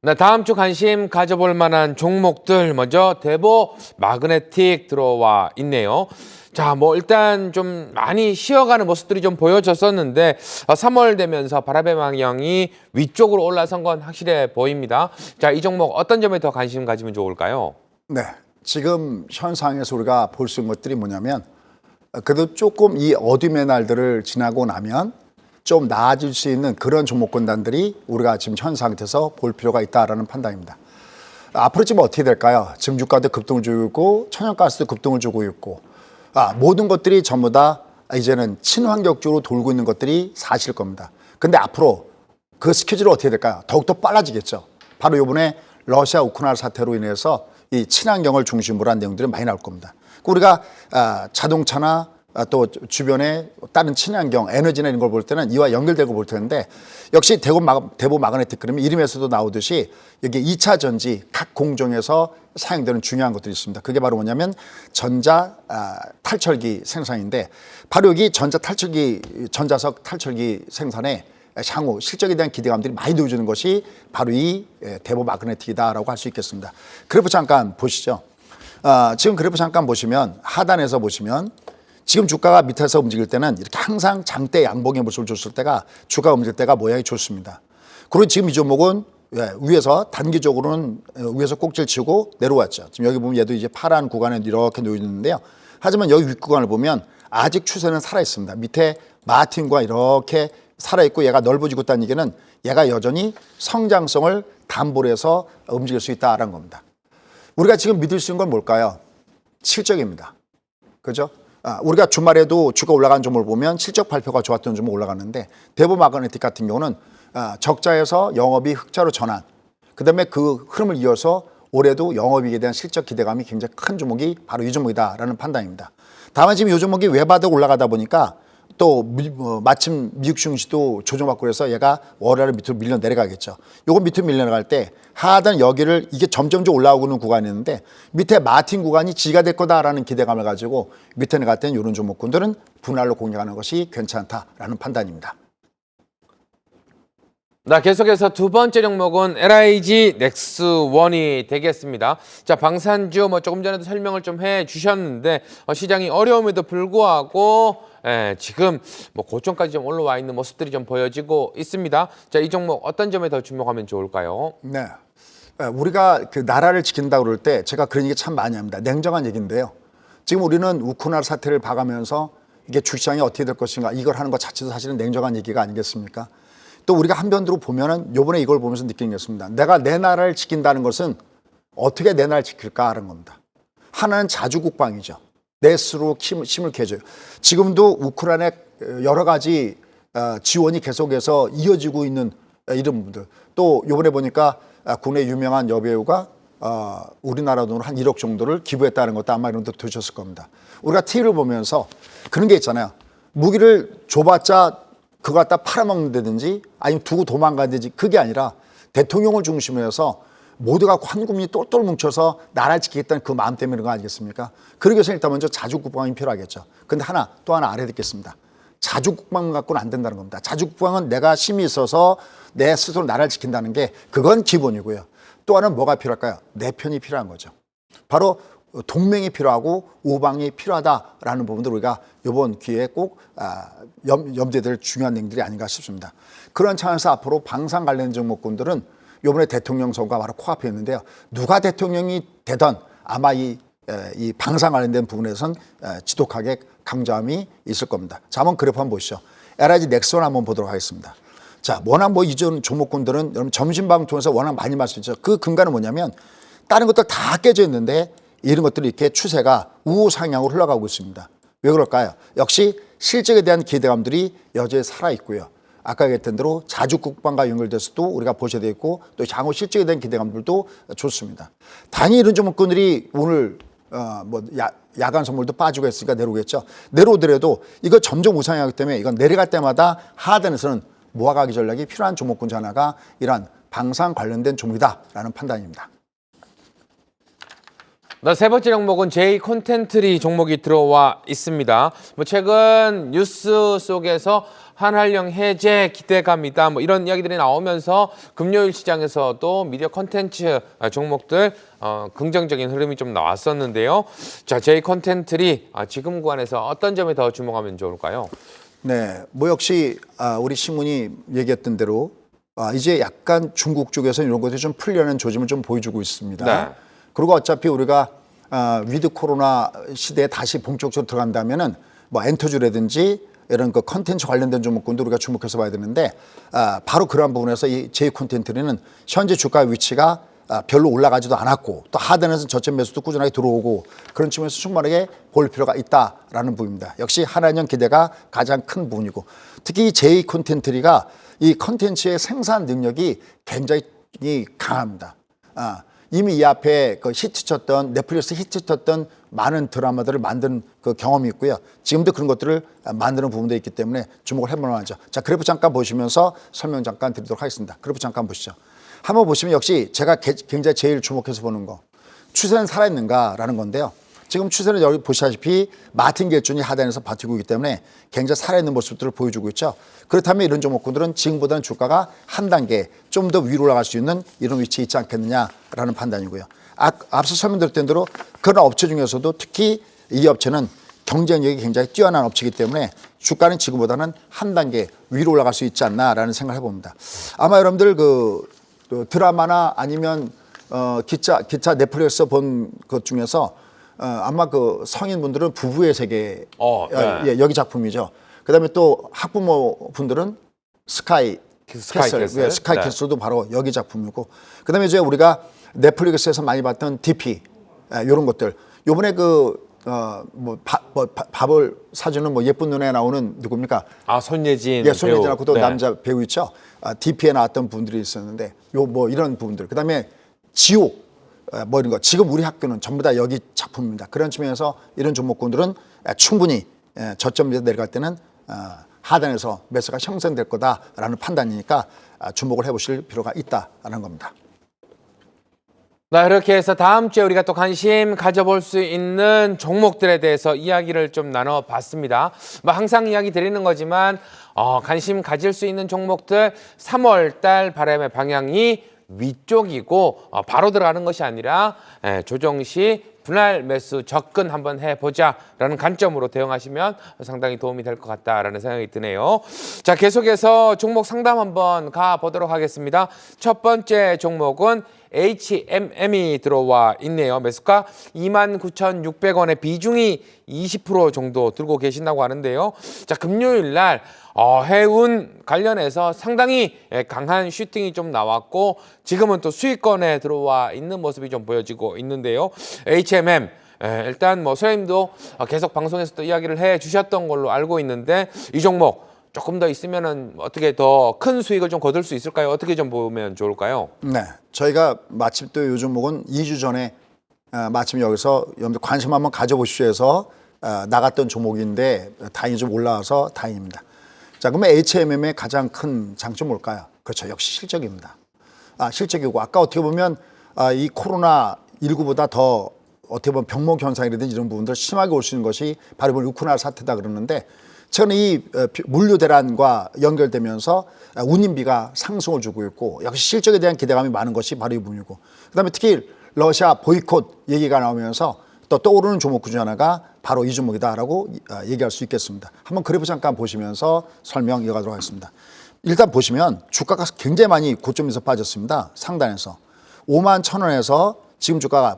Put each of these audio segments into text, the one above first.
네, 다음 주 관심 가져볼 만한 종목들 먼저 대보 마그네틱 들어와 있네요. 자, 일단 좀 많이 쉬어가는 모습들이 좀 보여졌었는데 3월 되면서 바람의 방향이 위쪽으로 올라선 건 확실해 보입니다. 자, 이 종목 어떤 점에 더 관심 가지면 좋을까요? 네, 지금 현상에서 우리가 볼 수 있는 것들이 뭐냐면 그래도 조금 이 어둠의 날들을 지나고 나면 좀 나아질 수 있는 그런 종목군단들이 우리가 지금 현 상태에서 볼 필요가 있다라는 판단입니다. 앞으로 지금 어떻게 될까요? 지금 유가도 급등을 주고 있고 천연가스도 급등을 주고 있고 모든 것들이 전부 다 이제는 친환경적으로 돌고 있는 것들이 사실일 겁니다. 근데 앞으로 그 스케줄이 어떻게 될까요? 더욱더 빨라지겠죠. 바로 이번에 러시아 우크라이나 사태로 인해서 이 친환경을 중심으로 한 내용들이 많이 나올 겁니다. 우리가 자동차나 또 주변에 다른 친환경, 에너지나 이런 걸 볼 때는 이와 연결되고 볼 텐데 역시 대보 마그네틱 그러면 이름에서도 나오듯이 여기 2차 전지 각 공정에서 사용되는 중요한 것들이 있습니다. 그게 바로 뭐냐면 전자 탈철기 생산인데 바로 여기 전자석 탈철기 생산에 향후 실적에 대한 기대감들이 많이 놓여지는 것이 바로 이 대보 마그네틱이다라고 할 수 있겠습니다. 그래프 잠깐 보시죠. 지금 그래프 잠깐 보시면 하단에서 보시면 지금 주가가 밑에서 움직일 때는 이렇게 항상 장대 양봉의 모습을 줬을 때가 주가가 움직일 때가 모양이 좋습니다. 그리고 지금 이 종목은 위에서 단기적으로는 위에서 꼭지를 치고 내려왔죠. 지금 여기 보면 얘도 이제 파란 구간에 이렇게 놓여 있는데요. 하지만 여기 윗구간을 보면 아직 추세는 살아 있습니다. 밑에 마틴과 이렇게 살아 있고 얘가 넓어지고 있다는 얘기는 얘가 여전히 성장성을 담보로 해서 움직일 수 있다는 겁니다. 우리가 지금 믿을 수 있는 건 뭘까요? 실적입니다. 그죠? 우리가 주말에도 주가 올라간 종목을 보면 실적 발표가 좋았던 종목 올라갔는데 대보 마그네틱 같은 경우는 적자에서 영업이 흑자로 전환, 그다음에 그 흐름을 이어서 올해도 영업이익에 대한 실적 기대감이 굉장히 큰 종목이 바로 이 종목이다라는 판단입니다. 다만 지금 이 종목이 외바닥 올라가다 보니까 또 마침 미국 증시도 조정받고 그래서 얘가 월화를 밑으로 밀려 내려가겠죠. 요거 밑으로 밀려 내려갈 때 하단 여기를 이게 점점점 올라오고 있는 구간이 있는데 밑에 마틴 구간이 지가 될 거다라는 기대감을 가지고 밑에 내려갈 때는 이런 종목군들은 분할로 공략하는 것이 괜찮다라는 판단입니다. 계속해서 두 번째 종목은 LIG 넥스원이 되겠습니다. 자, 방산주 조금 전에도 설명을 좀 해주셨는데 시장이 어려움에도 불구하고 지금 고점까지 좀 올라와 있는 모습들이 좀 보여지고 있습니다. 자, 이 종목 어떤 점에 더 주목하면 좋을까요? 네, 우리가 그 나라를 지킨다고 그럴 때 제가 그런 얘기 참 많이 합니다. 냉정한 얘기인데요. 지금 우리는 우크라이나 사태를 봐가면서 이게 주시장이 어떻게 될 것인가 이걸 하는 것 자체도 사실은 냉정한 얘기가 아니겠습니까? 또 우리가 한편으로 보면은 요번에 이걸 보면서 느끼는 게 있습니다. 내가 내 나라를 지킨다는 것은 어떻게 내 나라를 지킬까 하는 겁니다. 하나는 자주국방이죠. 내 스스로 힘을 개줘요. 지금도 우크라이나에 여러 가지 지원이 계속해서 이어지고 있는 이런 분들. 또 요번에 보니까 국내 유명한 여배우가 우리나라 돈으로 한 1억 정도를 기부했다는 것도 아마 이런 데 들으셨을 겁니다. 우리가 TV를 보면서 그런 게 있잖아요. 무기를 줘봤자 그거 갖다 팔아먹는다든지 아니면 두고 도망가든지 그게 아니라 대통령을 중심으로 해서 모두가 한 국민이 똘똘 뭉쳐서 나라를 지키겠다는 그 마음 때문에 그런 거 아니겠습니까? 그러기 위해서 일단 먼저 자주국방이 필요하겠죠. 근데 또 하나 알아야 되겠습니다. 자주국방 갖고는 안 된다는 겁니다. 자주국방은 내가 힘이 있어서 내 스스로 나라를 지킨다는 게 그건 기본이고요. 또 하나는 뭐가 필요할까요? 내 편이 필요한 거죠. 바로 동맹이 필요하고 우방이 필요하다라는 부분들 우리가 이번 기회에 꼭 염두에 될 중요한 내용들이 아닌가 싶습니다. 그런 차원에서 앞으로 방산 관련 종목군들은 이번에 대통령 선거가 바로 코앞에 있는데요. 누가 대통령이 되던 아마 이 방산 관련된 부분에선 지독하게 강조함이 있을 겁니다. 자, 한번 그래프 한번 보시죠. LIG 넥스원 한번 보도록 하겠습니다. 자, 워낙 이전 종목군들은 여러분 점심방 통해서 워낙 많이 말씀드렸죠. 그 근간은 뭐냐면 다른 것들 다 깨져 있는데 이런 것들이 이렇게 추세가 우상향으로 흘러가고 있습니다. 왜 그럴까요? 역시 실적에 대한 기대감들이 여전히 살아있고요. 아까 얘기했던 대로 자주국방과 연결돼서도 우리가 보셔야 되겠고 또 향후 실적에 대한 기대감들도 좋습니다. 당연히 이런 종목군들이 오늘 야간 선물도 빠지고 했으니까 내려오겠죠. 내려오더라도 이거 점점 우상향하기 때문에 이건 내려갈 때마다 하단에서는 모아가기 전략이 필요한 종목군 중 하나가 이러한 방산 관련된 종목이다라는 판단입니다. 세 번째 종목은 J 콘텐트리 종목이 들어와 있습니다. 최근 뉴스 속에서 한한령 해제 기대감이다. 뭐 이런 이야기들이 나오면서 금요일 시장에서도 미디어 콘텐츠 종목들 긍정적인 흐름이 좀 나왔었는데요. 자, J 콘텐츠리 지금 구간에서 어떤 점에 더 주목하면 좋을까요? 네, 뭐 역시 우리 신문이 얘기했던 대로 이제 약간 중국 쪽에서 이런 것들이 좀 풀려는 조짐을 좀 보여주고 있습니다. 네. 그리고 어차피 우리가 위드 코로나 시대에 다시 본격적으로 들어간다면은 뭐 엔터주라든지 이런 그 컨텐츠 관련된 종목군도 우리가 주목해서 봐야 되는데 바로 그러한 부분에서 이 J 콘텐츠는 현재 주가 위치가 별로 올라가지도 않았고 또 하단에서 저점 매수도 꾸준하게 들어오고 그런 측면에서 충분하게 볼 필요가 있다라는 부분입니다. 역시 한한령 기대가 가장 큰 부분이고 특히 이 J 콘텐츠가 이 컨텐츠의 생산 능력이 굉장히 강합니다. 이미 이 앞에 그 히트쳤던 넷플릭스 히트쳤던 많은 드라마들을 만든 그 경험이 있고요. 지금도 그런 것들을 만드는 부분도 있기 때문에 주목을 해볼 만하죠. 자, 그래프 잠깐 보시면서 설명 잠깐 드리도록 하겠습니다. 그래프 잠깐 보시죠. 한번 보시면 역시 제가 굉장히 제일 주목해서 보는 거 추세는 살아있는가라는 건데요. 지금 추세는 여기 보시다시피 마틴-겔준이 하단에서 버티고 있기 때문에 굉장히 살아있는 모습들을 보여주고 있죠. 그렇다면 이런 종목군들은 지금보다는 주가가 한 단계 좀 더 위로 올라갈 수 있는 이런 위치에 있지 않겠느냐라는 판단이고요. 앞서 설명드렸던 대로 그런 업체 중에서도 특히 이 업체는 경쟁력이 굉장히 뛰어난 업체이기 때문에 주가는 지금보다는 한 단계 위로 올라갈 수 있지 않나라는 생각을 해봅니다. 아마 여러분들 그 드라마나 아니면 기차 넷플릭스 본 것 중에서 아마 그 성인분들은 부부의 세계 네. 여기 작품이죠. 그다음에 또 학부모 분들은 스카이 캐슬, 스카이 네. 캐슬도 바로 여기 작품이고 그다음에 이제 우리가 넷플릭스에서 많이 봤던 DP 이런 것들. 요번에 밥을 사주는 뭐 예쁜 눈에 나오는 누굽니까? 손예진. 예, 손예진하고 또 네. 남자 배우 있죠. DP에 나왔던 분들이 있었는데 요 뭐 이런 부분들. 그다음에 지옥 뭐 이런 거. 지금 우리 학교는 전부 다 여기 작품입니다. 그런 측면에서 이런 종목군들은 충분히 저점에서 내려갈 때는 하단에서 매수가 형성될 거다라는 판단이니까 주목을 해보실 필요가 있다라는 겁니다. 네, 이렇게 해서 다음 주에 우리가 또 관심 가져볼 수 있는 종목들에 대해서 이야기를 좀 나눠봤습니다. 뭐 항상 이야기 드리는 거지만 관심 가질 수 있는 종목들 3월 달 바람의 방향이 위쪽이고 바로 들어가는 것이 아니라 조정 시 분할 매수 접근 한번 해보자라는 관점으로 대응하시면 상당히 도움이 될 것 같다라는 생각이 드네요. 자, 계속해서 종목 상담 한번 가보도록 하겠습니다. 첫 번째 종목은 HMM이 들어와 있네요. 매수가 29,600원에 비중이 20% 정도 들고 계신다고 하는데요. 자, 금요일 날 해운 관련해서 상당히 강한 슈팅이 좀 나왔고 지금은 또 수익권에 들어와 있는 모습이 좀 보여지고 있는데요. HMM 일단 뭐 소장님도 계속 방송에서 또 이야기를 해 주셨던 걸로 알고 있는데 이 종목 조금 더 있으면은 어떻게 더 큰 수익을 좀 거둘 수 있을까요? 어떻게 좀 보면 좋을까요? 네, 저희가 마침 또 요 종목은 2주 전에 마침 여기서 여러분들 관심 한번 가져보시오 해서 나갔던 종목인데 다행히 좀 올라와서 다행입니다. 자, 그러면 HMM의 가장 큰 장점 뭘까요? 그렇죠, 역시 실적입니다. 실적이고 아까 어떻게 보면 이 코로나19보다 더 어떻게 보면 병목 현상이라든지 이런 부분들 심하게 올 수 있는 것이 바로 우크라이나 사태다 그러는데 최근에 이 물류 대란과 연결되면서 운임비가 상승을 주고 있고 역시 실적에 대한 기대감이 많은 것이 바로 이 부분이고 그다음에 특히 러시아 보이콧 얘기가 나오면서 또 떠오르는 종목 중 하나가 바로 이 종목이다라고 얘기할 수 있겠습니다. 한번 그래프 잠깐 보시면서 설명 이어가도록 하겠습니다. 일단 보시면 주가가 굉장히 많이 고점에서 빠졌습니다. 상단에서 51,000원에서 지금 주가가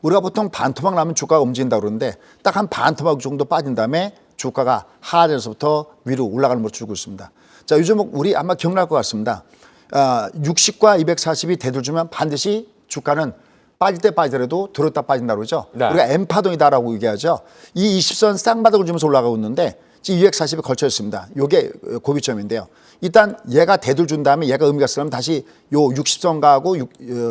우리가 보통 반토막 나면 주가가 움직인다고 그러는데 딱 한 반토막 정도 빠진 다음에 주가가 하단에서부터 위로 올라가는 모습을 주고 있습니다. 자, 이 종목 우리 아마 기억날 것 같습니다. 60과 240이 대들주면 반드시 주가는 빠질 때 빠지더라도 들었다 빠진다고 그러죠. 네. 우리가 M파동이다라고 얘기하죠. 이 20선 쌍바닥을 주면서 올라가고 있는데 240에 걸쳐 있습니다. 이게 고비점인데요. 일단 얘가 대들 준 다음에 얘가 의미가 있으려면 다시 요 60선가하고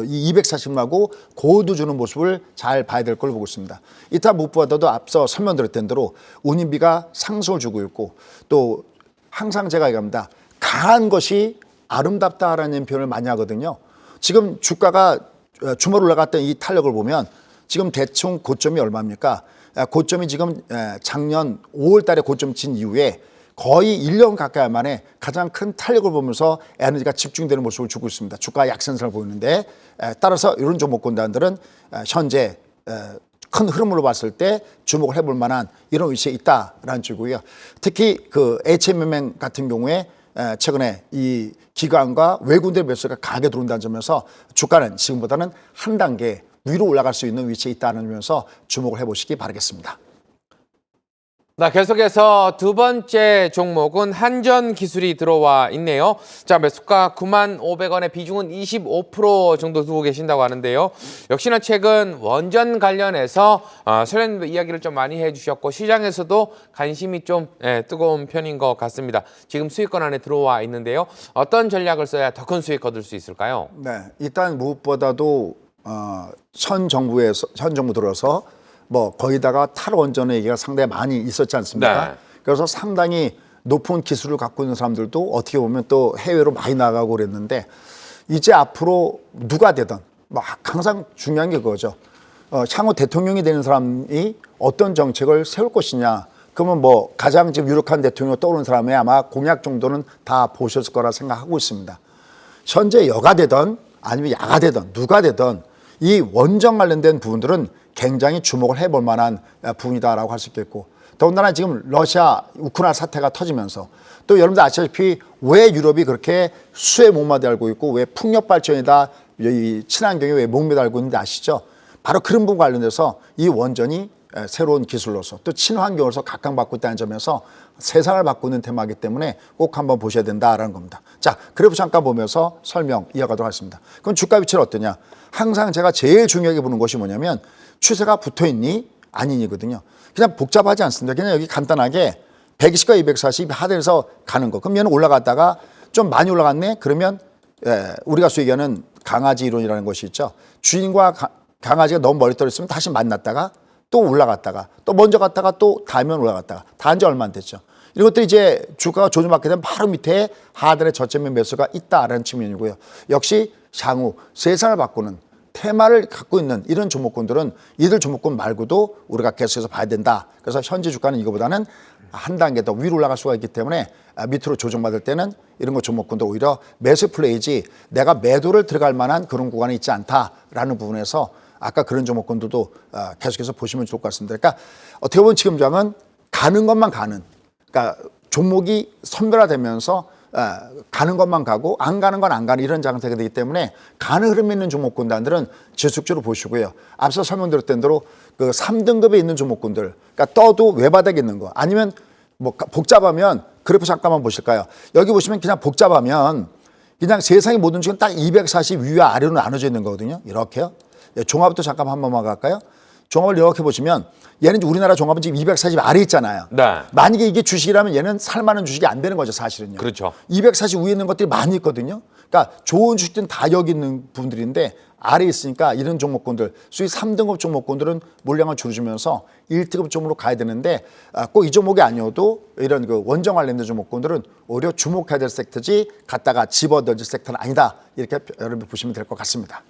이 240하고 고도 주는 모습을 잘 봐야 될 걸로 보고 있습니다. 이따 무엇보다도 앞서 설명드렸던 대로 운임비가 상승을 주고 있고 또 항상 제가 얘기합니다. 강한 것이 아름답다라는 표현을 많이 하거든요. 지금 주가가 주말 올라갔던 이 탄력을 보면 지금 대충 고점이 얼마입니까? 고점이 지금 작년 5월 달에 고점 친 이후에 거의 1년 가까이 만에 가장 큰 탄력을 보면서 에너지가 집중되는 모습을 주고 있습니다. 주가 약세선을 보이는데 따라서 이런 종목군단들은 현재 큰 흐름으로 봤을 때 주목을 해볼 만한 이런 위치에 있다라는 주고요. 특히 그 HMM 같은 경우에 최근에 이 기관과 외국인들 매수가 강하게 들어온다는 점에서 주가는 지금보다는 한 단계 위로 올라갈 수 있는 위치에 있다는 점에서 주목을 해보시기 바라겠습니다. 네, 계속해서 두 번째 종목은 한전기술이 들어와 있네요. 자, 매수가 95,500원의 비중은 25% 정도 두고 계신다고 하는데요. 역시나 최근 원전 관련해서 설련님도 이야기를 좀 많이 해주셨고 시장에서도 관심이 좀 뜨거운 편인 것 같습니다. 지금 수익권 안에 들어와 있는데요. 어떤 전략을 써야 더 큰 수익 거둘 수 있을까요? 네, 일단 무엇보다도 현 정부 들어서 뭐 거기다가 탈원전의 얘기가 상당히 많이 있었지 않습니까? 네. 그래서 상당히 높은 기술을 갖고 있는 사람들도 어떻게 보면 또 해외로 많이 나가고 그랬는데 이제 앞으로 누가 되든 뭐 항상 중요한 게 그거죠. 향후 대통령이 되는 사람이 어떤 정책을 세울 것이냐. 그러면 뭐 가장 지금 유력한 대통령 떠오르는 사람의 아마 공약 정도는 다 보셨을 거라 생각하고 있습니다. 현재 여가 되든 아니면 야가 되든 누가 되든 이 원전 관련된 부분들은 굉장히 주목을 해볼 만한 부분이다라고 할 수 있겠고 더군다나 지금 러시아 우크라이나 사태가 터지면서 또 여러분들 아시다시피 왜 유럽이 그렇게 수에 목매달고 있고 왜 풍력 발전이다 이 친환경에 왜 목매달고 있는지 아시죠? 바로 그런 부분 관련돼서 이 원전이 새로운 기술로서 또 친환경으로서 각광받고 있다는 점에서 세상을 바꾸는 테마이기 때문에 꼭 한번 보셔야 된다라는 겁니다. 자, 그래프 잠깐 보면서 설명 이어가도록 하겠습니다. 그럼 주가 위치는 어떠냐? 항상 제가 제일 중요하게 보는 것이 뭐냐면 추세가 붙어있니 아니니거든요. 그냥 복잡하지 않습니다. 그냥 여기 간단하게 120과 240 하단에서 가는 거. 그럼 얘는 올라갔다가 좀 많이 올라갔네? 그러면 우리가 소위 얘기하는 강아지 이론이라는 것이 있죠. 주인과 강아지가 너무 멀리 떨어졌으면 다시 만났다가 또 올라갔다가 또 먼저 갔다가 또 다음에 올라갔다가 다 한 지 얼마 안 됐죠. 이런 것들이 이제 주가가 조정받게 되면 바로 밑에 하단에 저점의 매수가 있다라는 측면이고요. 역시 향후 세상을 바꾸는 테마를 갖고 있는 이런 종목군들은 이들 종목군 말고도 우리가 계속해서 봐야 된다. 그래서 현재 주가는 이거보다는 한 단계 더 위로 올라갈 수가 있기 때문에 밑으로 조정받을 때는 이런 거 종목군들 오히려 매수 플레이지 내가 매도를 들어갈 만한 그런 구간이 있지 않다라는 부분에서 아까 그런 종목군들도 계속해서 보시면 좋을 것 같습니다. 그러니까 어떻게 보면 지금 장은 가는 것만 가는 그러니까 종목이 선별화되면서 가는 것만 가고 안 가는 건 안 가는 이런 장세가 되기 때문에 가는 흐름이 있는 종목군단들은 지속적으로 보시고요. 앞서 설명드렸던 대로 그 3등급에 있는 종목군들 그러니까 떠도 외바닥에 있는 거 아니면 뭐 복잡하면 그래프 잠깐만 보실까요? 여기 보시면 그냥 복잡하면 그냥 세상의 모든 주식은 딱 240 위와 아래로 나눠져 있는 거거든요. 이렇게요. 종합도 잠깐 한 번만 갈까요? 종합을 이렇게 보시면 얘는 우리나라 종합은 지금 240 아래 있잖아요. 네. 만약에 이게 주식이라면 얘는 살만한 주식이 안 되는 거죠, 사실은요. 그렇죠. 240 위에 있는 것들이 많이 있거든요. 그러니까 좋은 주식들은 다 여기 있는 분들인데 아래에 있으니까 이런 종목군들, 수익 3등급 종목군들은 물량을 줄여주면서 1등급 종목으로 가야 되는데 꼭 이 종목이 아니어도 이런 그 원전 관련된 종목군들은 오히려 주목해야 될 섹터지 갖다가 집어던질 섹터는 아니다. 이렇게 여러분 보시면 될 것 같습니다.